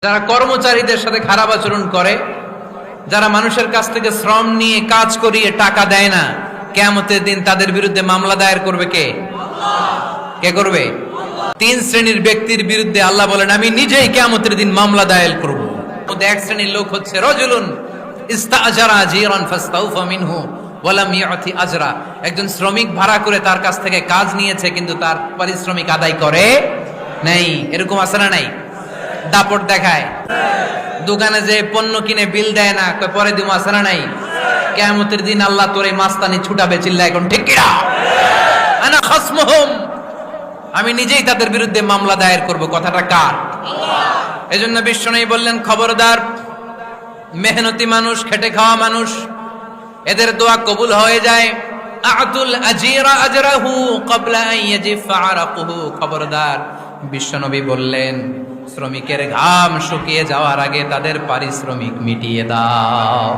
যারা কর্মচারীদের সাথে খারাপ আচরণ করে, যারা মানুষের কাছ থেকে শ্রম নিয়ে কাজ করিয়ে টাকা দেয় না, কিয়ামতের দিন তাদের বিরুদ্ধে মামলা দায়ের করবে কে? কে করবে? তিন শ্রেণীর ব্যক্তির বিরুদ্ধে আল্লাহ বলেন, আমি নিজেই কিয়ামতের দিন মামলা দায়ের করব। এক শ্রেণীর লোক হচ্ছে রাজুলুন ইস্তাআজারা আজিরান ফাস্তাউফা মিনহু ওয়া লাম ইউতি আজরা। একজন শ্রমিক ভাড়া করে তার কাছ থেকে কাজ নিয়েছে, কিন্তু তার পারিশ্রমিক আদায় করে নাই। এরকম আছে না নাই? দাপট দেখায়। দোকানে যে পণ্য কিনে বিল দেয় না, পরে দিমু, আছে না নাই? কিয়ামতের দিন আল্লাহ তোর এই মাস্তানি ছুটাবে, চিল্লা এখন ঠিক কিনা? আনা খাসমুহুম, আমি নিজেই তাদের বিরুদ্ধে মামলা দায়ের করব। কথাটা কার? আল্লাহ। এজন্য বিশ্বনবী বললেন, খবরদার, মেহনতি মানুষ, খেটে খাওয়া মানুষ, এদের দোয়া কবুল হয়ে যায়। আতুল আজিরা আজরাহু ক্বাবলা আন ইয়াজিফা আরাকুহু। খবরদার, বিশ্বনবী বললেন, শ্রমিকের ঘাম শুকিয়ে যাওয়ার আগে তাদের পারিশ্রমিক মিটিয়ে দাও।